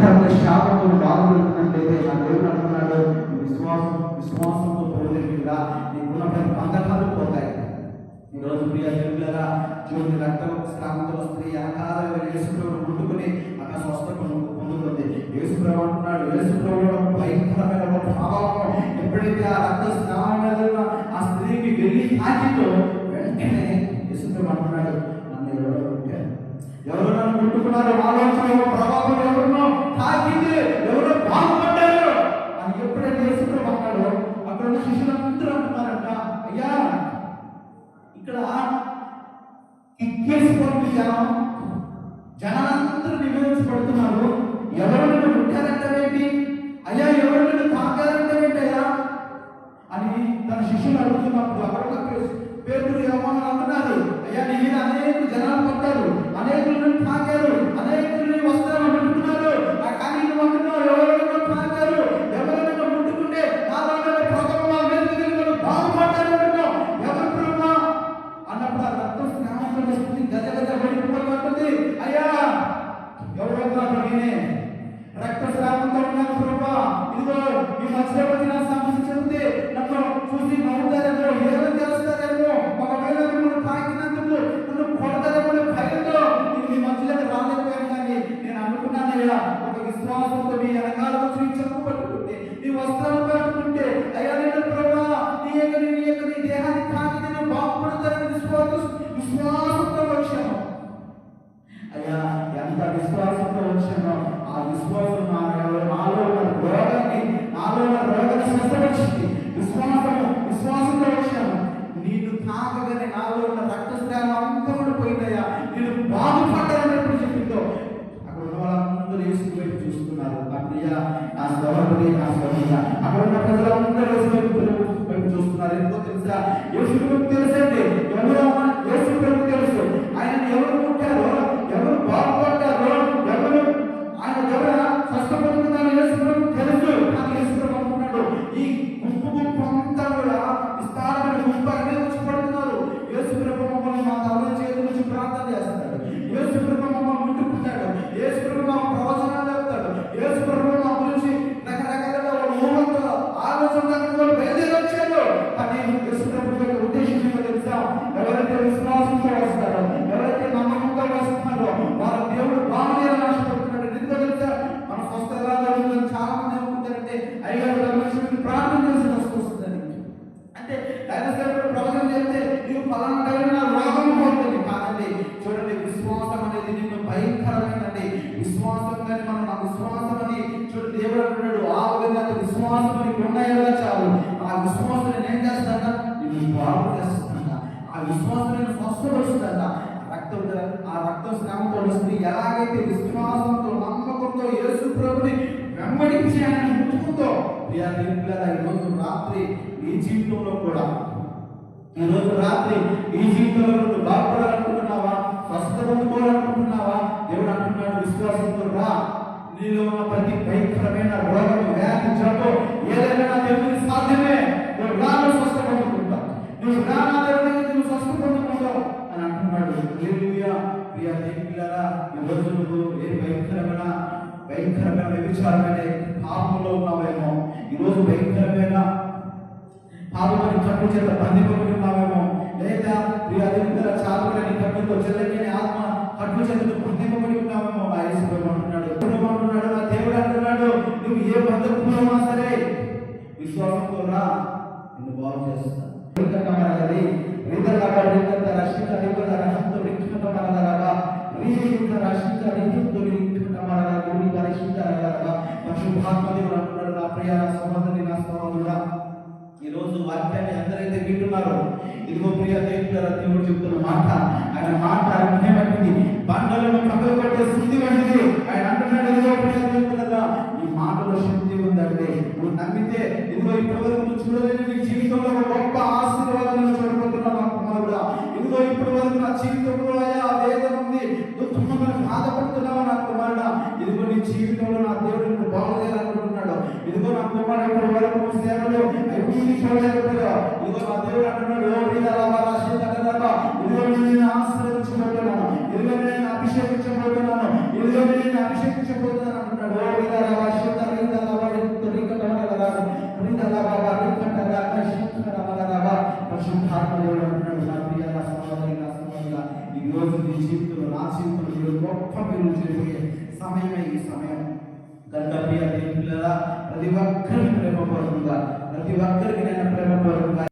భయంకరమైన శాపంతో బాధపడుతున్నట్లయితే నా దేవుడు అంటున్నాడు, విశ్వాసంతో పోలేదా నీకున్న బంధకాలు పోతాయి. ఈరోజు ప్రియ దేవులారా, చూడండి, రక్తం స్నానంతో స్త్రీ అకాల యేసుప్రభువును ముట్టుకుని అక్కడ స్వస్థత పొందుతుంది. యేసుప్రభువు అంటున్నాడు, యేసుప్రభువులో భయంకరమైన ఒక ప్రభావం ఎప్పుడైతే ఆ రక్త స్నానం మీద ఆ స్త్రీకి వెళ్ళి తాకిందో వెంటనే యేసుప్రభువు అంటున్నాడు, నన్ను ఎవరో ముట్టారు, ఎవరు నన్ను ముట్టుకున్నారు, ఆలోచన ప్రభావం ఎవరినో తాకింది, ఎవరో బాగుపడ్డారు అని ఎప్పుడైతే యేసుప్రభువు అన్నాడో అక్కడ ఉన్న శిష్యులందరూ అంటున్నారంట, అయ్యా ఇక్కడ ఎక్కేసిపోయింది జనాలందరూ నివేదించబడుతున్నారు, ఎవరు నిన్ను ముట్టారంటే అయ్యా, ఎవరు నిన్ను తాకారంటే అయ్యా అని తన శిష్యులు అడుగుతున్నప్పుడు అక్కడ పేతురు యోహాను అంటున్నారు, అయ్యా నీ మీద అనేక జనాలు పడ్డారు, అనేకులను తాకారు, అనేకులని వస్త్రాలు ముట్టుకున్నారు, కానీ నువ్వు అంటున్నావు ఎవరు నిన్ను తాకారు, ఎవరు నిన్ను ముట్టుకుంటే నాలో ప్రభావం మీద బాగుపడ్డారు అంటున్నావు, ఎవరు ప్రభా అన్నప్పుడు ఆ రక్త స్నానం వస్తుంది, గజ గజ పడిపోతుంది, అయ్యా ఎవరో నేనే రక్త స్నానంతో ఉన్నాను ప్రభా, ఇదిగో ఈ మధ్యలో వచ్చిన సమస్య చెబితే నన్ను చూసి నవ్వుతారేమో, ఏదో చేస్తారేమో, ఒకవేళ మిమ్మల్ని తాకినందుకు నన్ను కొడతారేమో భయంతో నేను మీ మధ్యలోకి రాలేకపోయాను, కానీ నేను అనుకున్నానయ్యా ఒక విశ్వాసంతో మీ వెనకాల వచ్చి చెప్పు పట్టుకుంటే నీ వస్త్రాలు పట్టుకుంటే అయ్యా నేను ప్రభా నీ దేహాన్ని తాకి నేను బాగుపడతానని విశ్వాసంతో వచ్చాను. అయ్యా ఎంత విశ్వాసంతో వచ్చానో ఆ విశ్వాసం నాలో రోగాన్ని స్వస్థపరిచింది. విశ్వాసంతో వచ్చాను, నేను తాకగానే నాలో ఉన్న రక్తస్రావం అంతా కూడా పోయిందయ్యా, నేను బాగుపడ్డానని చెప్పిందో అక్కడ ఉన్న వాళ్ళందరూ యేసు వైపు చూస్తున్నారు. నా ప్రియ, నా సహోదరి, నా సహోదరుడా, అక్కడ ఉన్న ప్రజలందరూ యేసు వైపు చూస్తున్నారు. ఎందుకో తెలుసా? యేసు ప్రభువుకు తెలుసండి ఎవరో, యేసు ప్రభువుకు తెలుసు ఆయన ఎవరు ముట్టారో, ఎవరు బాగుపడ్డారో, ఎవరు ఆయన ఎవరు స్వస్థపడుతున్నారో యేసు ప్రభువుకు తెలుసు. కానీ యేసు ప్రభు అనుకున్నాడు, ఈ గుంపు అంతా కూడా విస్తారమైన గుంపు అనేది వచ్చి పడుతున్నారు, యేసు ప్రభు మమ్మల్ని మా తల చేతుల నుంచి ప్రార్థన చేస్తాడు, యేసు ప్రభు మమ్మల్ని ముట్టుకుంటాడు, యేసు ప్రభు మా ప్రవచనాలు చెప్తాడు, యేసు ప్రభు మా గురించి రకరకాలుగా ఊహంతో ఆలోచన బయలుదేరి వచ్చాడు. కానీ యేసు ప్రభు యొక్క ఉద్దేశం ఏమో తెలుసా? ఎవరైతే విశ్వాసంతో వస్తారో, ఎవరైతే నమ్మకంతో వస్తున్నారో వారు దేవుడు బాగుండాలని ఆశపడుతున్నాడు. ఎందుకో తెలుసా? మన స్వస్థగా జరుగుతుందని చాలా మంది అనుకుంటారంటే అయ్యారు మనుషులకి ప్రార్థన చేసి వస్తుందని, అంటే డైనోసార్ ప్రవచనం చెప్తే నీవు ఫలానా టైంలో రోగం పోతుంది. కాదండి, చూడండి, విశ్వాసం అనేది నిన్ను భయంకరమైనది. విశ్వాసం కానీ మనం నా విశ్వాసం అని చూడండి దేవుడు అంటున్నాడు, ఆ విధంగా విశ్వాసం అని ఉన్నాయో చాలు, ఆ విశ్వాసం నేను ఏం చేస్తాడా, నేను బాగు చేస్తాడా, ఆ విశ్వాసం నేను స్వస్థపరుస్తాడా. ఆ రక్తం స్నానంతో వస్తుంది. ఎలాగైతే విశ్వాసంతో నమ్మకంతో యేసు ప్రభుని వెంబడించి ఆయన ముట్టుకుంతో ఈరోజు రాత్రి ఈ జీవితంలో కూడా, ఈరోజు రాత్రి ఈ జీవితంలో నువ్వు బాగుపడాలనుకుంటున్నావా, స్వస్థ పొందుకోవాలనుకుంటున్నావా? దేవుడు అంటున్నాడు, విశ్వాసంతో రా, నీలో ఉన్న ప్రతి భయంకరమైన రోగం, వ్యాధి, జబ్బు ఏదైనా దేవుడికి సాధ్యమే. నువ్వు రాను స్వస్థ పొందుకుంటావు, నువ్వు రానా దేవుడికి నువ్వు స్వస్థ పొందుకుంటావు అని అంటున్నాడు. హల్లెలూయా. ప్రియ దేవులారా, ఈరోజు నువ్వు ఏ భయంకరమైన వ్యభిచారమైన పాపంలో ఉన్నావేమో, ఈరోజు భయంకరమైన పాపమని కట్టు చేత బంధింపబడి ఉన్నావేమో, లేదా ప్రియ దేవులారా చాలుకని కట్టుతో చెల్లెని ఆత్మ కట్టు చేతతో బంధింపబడి ఉన్నావేమో. ఆ యేసు ప్రభు అంటున్నాడు, నా దేవుడు అంటున్నాడు, నువ్వు ఏ బంధకులో ఉన్నా సరే విశ్వాసంతో రా, నిన్ను బాగు చేస్తాను. ఈరోజు వాక్యాన్ని అందరైతే వింటున్నారో, ఇదిగో ప్రియ దేవుడు చెప్తున్న మాట, ఆయన మాట అగ్నివంటిది, బండలను పక్కకు పట్టే శుద్ధి వంటిది. ఆయన అంటున్నాడు, ఇదిగో ప్రియ దేవుడుగా ఈ మాటలో శక్తి ఉందంటే నువ్వు నమ్మితే, ఇదిగో ఇప్పటివరకు నువ్వు చూడలేని నీ జీవితంలో గొప్ప ఆశీర్వాదాలను చూడబోతున్నావు నా కుమారుడా. ఇదిగో ఇప్పటి వరకు నా జీవితంలో అయ్యా వేదన ఉంది, దుఃఖంగా బాధపడుతున్నావు నా కుమారుడా. ఇదిగో నీ జీవితంలో నా దేవుడు నిన్ను బాగు చేయాలనుకుంటున్నాడు. ఇదిగో నా కుమారుడు ఇప్పటి వరకు నువ్వు సేవలు అభివృద్ధి చూడలేకపోయావు. ఇదిగో నా దేవుడు అంటున్నాడు, ఇదిగో నేను ఆశీర్వదించబోతున్నాను, ఇదిగో నేను అభిషేకించబోతున్నాను, ఇదిగో నేను అభిషేకించబోతున్నాను అంటున్నాడు. పరిశుద్ధాత్మ దేవుడు అంటున్నాడు, నా ప్రియ నా సహోదరి నా సహోదరుల, ఈ రోజు నీ జీవితంలో నా జీవితంలో మీరు గొప్ప మీరు చేయబోయే సమయమే ఈ సమయం కనుక ప్రియ దేవుని పిల్లల ప్రతి ఒక్కరికి ప్రేమపూర్వకంగా ప్రతి ఒక్కరికి నేను ప్రేమపూర్వకంగా